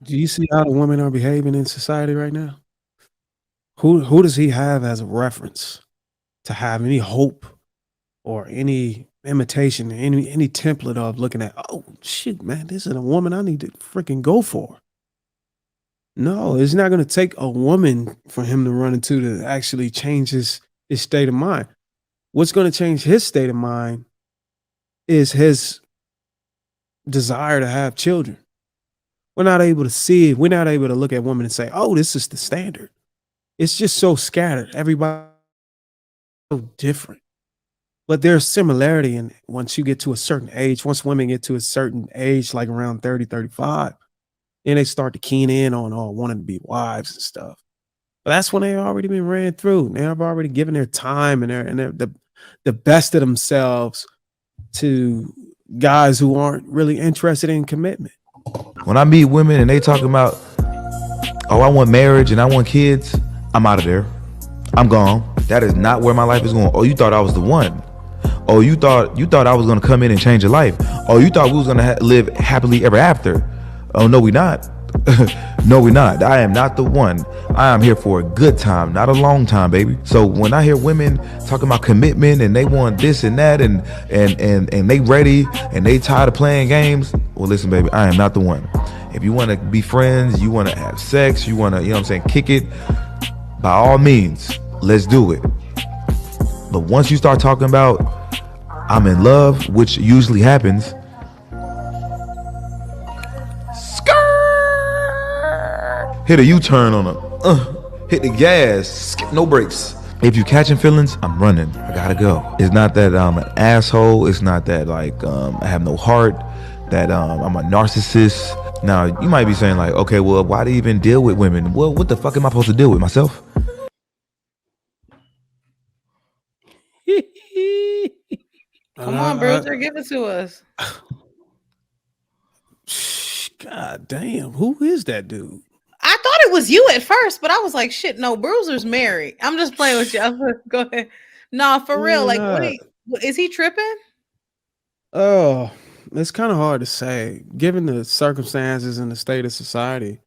Do you see how the women are behaving in society right now? Who does he have as a reference to have any hope or any imitation, any template of looking at, oh shit, man, this is a woman I need to freaking go for. No, it's not gonna take a woman for him to run into to actually change his state of mind. What's gonna change his state of mind is his desire to have children. We're not able to see it. We're not able to look at women and say, oh, this is the standard. It's just so scattered. Everybody so different. But there's similarity in once you get to a certain age, once women get to a certain age, like around 30, 35, then they start to keen in on all wanting to be wives and stuff. But that's when they've already been ran through. They have already given their time and the best of themselves to guys who aren't really interested in commitment. When I meet women and they talking about, oh, I want marriage and I want kids, I'm out of there. I'm gone. That is not where my life is going. Oh, you thought I was the one. Oh, you thought I was gonna come in and change your life. Oh, you thought we was gonna live happily ever after. Oh, no, we not. No, we not. I am not the one. I am here for a good time, not a long time, baby. So when I hear women talking about commitment and they want this and that and they ready and they tired of playing games, well, listen, baby, I am not the one. If you want to be friends, you want to have sex, you want to, you know what I'm saying, kick it, by all means, let's do it. But once you start talking about I'm in love, which usually happens, hit a U-turn on a, hit the gas, skip no brakes. If you catching feelings, I'm running. I gotta go. It's not that I'm an asshole. It's not that like I have no heart. That I'm a narcissist. Now you might be saying like, okay, well, why do you even deal with women? Well, what the fuck am I supposed to deal with myself? Come on, Bruiser, give it to us. God damn, who is that dude? I thought it was you at first, but I was like, shit, no, Bruiser's married. I'm just playing with you. Go ahead. No, for real. Like, is he tripping? Oh, it's kind of hard to say, given the circumstances and the state of society.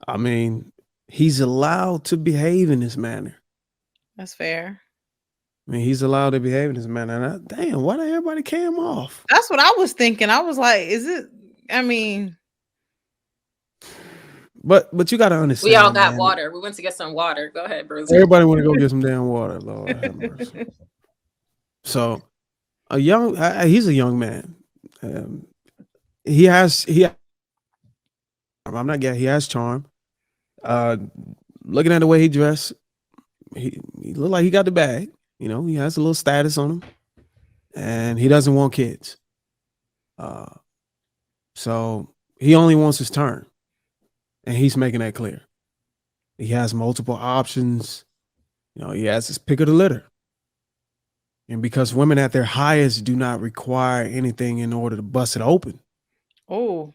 I mean, he's allowed to behave in this manner. That's fair. I mean, he's allowed to behave in this manner. And damn, why did everybody cam off? That's what I was thinking. I was like, is it? I mean, but you got to understand. We all got water. We went to get some water. Go ahead, Bruiser. Everybody want to go get some damn water. Lord have mercy. So, he's a young man. He I'm not gay. He has charm. Looking at the way he dressed, he looked like he got the bag. You know, he has a little status on him, and he doesn't want kids. So he only wants his turn, and he's making that clear. He has multiple options. You know, he has his pick of the litter. And because women at their highest do not require anything in order to bust it open. Oh.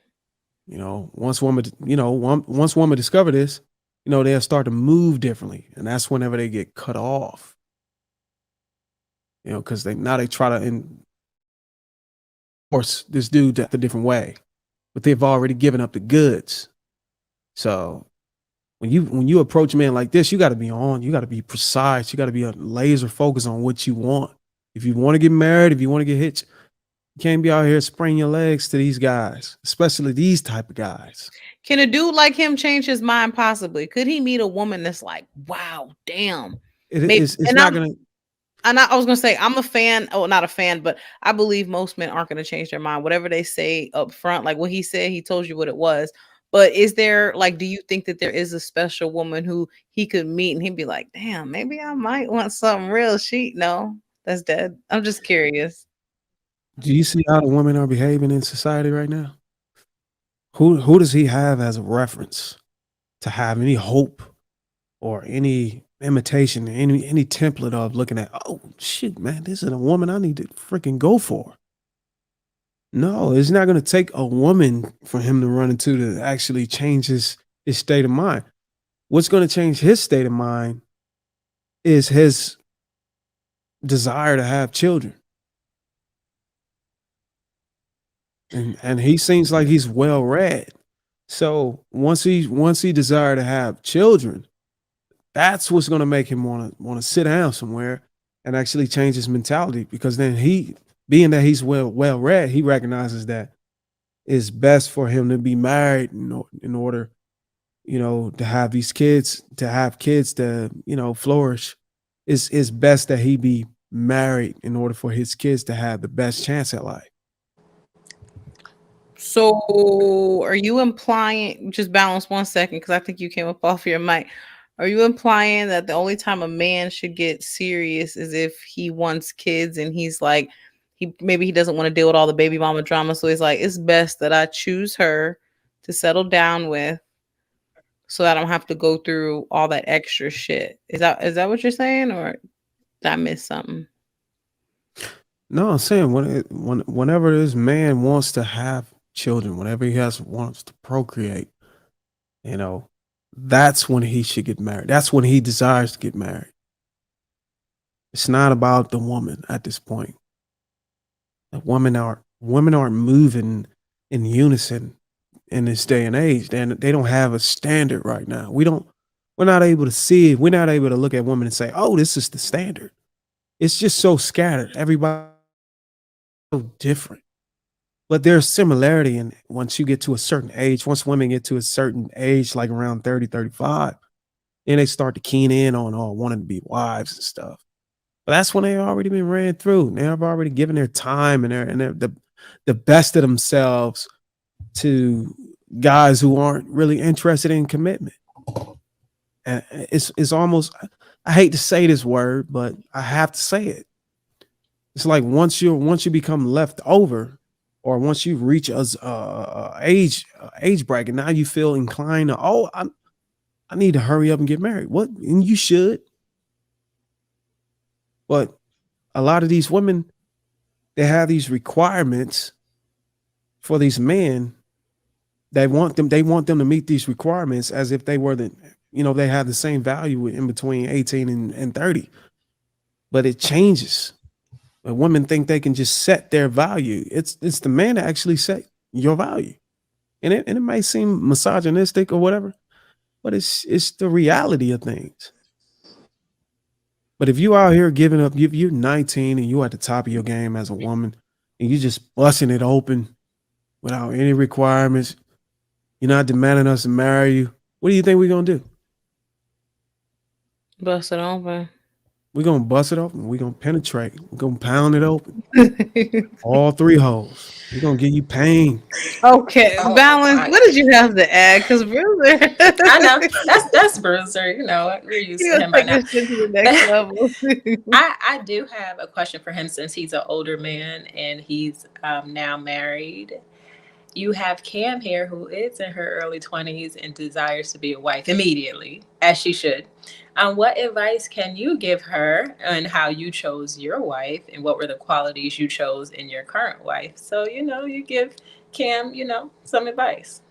You know, once women discover this, you know, they'll start to move differently. And that's whenever they get cut off. You know, because they try to force this dude a different way. But they've already given up the goods. So when you approach men like this, you got to be on. You got to be precise. You got to be a laser focus on what you want. If you want to get married, if you want to get hitched, you can't be out here spraying your legs to these guys, especially these type of guys. Can a dude like him change his mind possibly? Could he meet a woman that's like, wow, damn. It's not going to. And I was going to say, I'm a fan. Oh, not a fan, but I believe most men aren't going to change their mind. Whatever they say up front, like what he said, he told you what it was. But is there, like, do you think that there is a special woman who he could meet and he'd be like, damn, maybe I might want something real? No, that's dead. I'm just curious. Do you see how the women are behaving in society right now? Who does he have as a reference to have any hope or any imitation, any template of looking at, oh shit, man, this is a woman I need to freaking go for. No, it's not going to take a woman for him to run into to actually change his state of mind. What's going to change his state of mind is his desire to have children. And he seems like he's well read. So once he desire to have children, that's what's going to make him want to sit down somewhere and actually change his mentality. Because then being that he's well read, he recognizes that it's best for him to be married in order, to have these kids, to have kids to flourish. It's best that he be married in order for his kids to have the best chance at life. So, are you implying, just balance 1 second, because I think you came up off your mic. Are you implying that the only time a man should get serious is if he wants kids and he's like, he doesn't want to deal with all the baby mama drama. So he's like, it's best that I choose her to settle down with so that I don't have to go through all that extra shit. Is that what you're saying, or did I miss something? No, I'm saying whenever this man wants to have children, whenever wants to procreate, you know, that's when he should get married. That's when he desires to get married. It's not about the woman at this point. The women aren't moving in unison in this day and age. And they don't have a standard right now. We're not able to see it. We're not able to look at women and say, oh, this is the standard. It's just so scattered. Everybody so different. But there's similarity in once you get to a certain age, once women get to a certain age, like around 30, 35, then they start to keen in on wanting to be wives and stuff. But that's when they've already been ran through. They have already given their time and the best of themselves to guys who aren't really interested in commitment. And it's almost, I hate to say this word, but I have to say it. It's like once you become left over, or once you reach age bracket, now you feel inclined to, I need to hurry up and get married. What? And you should. But a lot of these women, they have these requirements for these men. They want them to meet these requirements as if they were they have the same value in between 18 and 30. But it changes. But women think they can just set their value. It's the man that actually set your value. And it may seem misogynistic or whatever, but it's the reality of things. But if you out here giving up, if you're 19 and you at the top of your game as a woman and you just busting it open without any requirements, you're not demanding us to marry you, what do you think we're gonna do? Bust it open. We're gonna bust it open. We're gonna penetrate. We're gonna pound it open. All three holes. We're gonna give you pain. Okay, Oh, balance. my What did you have to add? Because Bruiser, I know that's Bruiser. You know, we're used he to was him by now. taking shit to the next level. I do have a question for him since he's an older man and he's now married. You have Cam here, who is in her early 20s and desires to be a wife immediately, as she should. What advice can you give her on how you chose your wife and what were the qualities you chose in your current wife? So, you give Cam, some advice.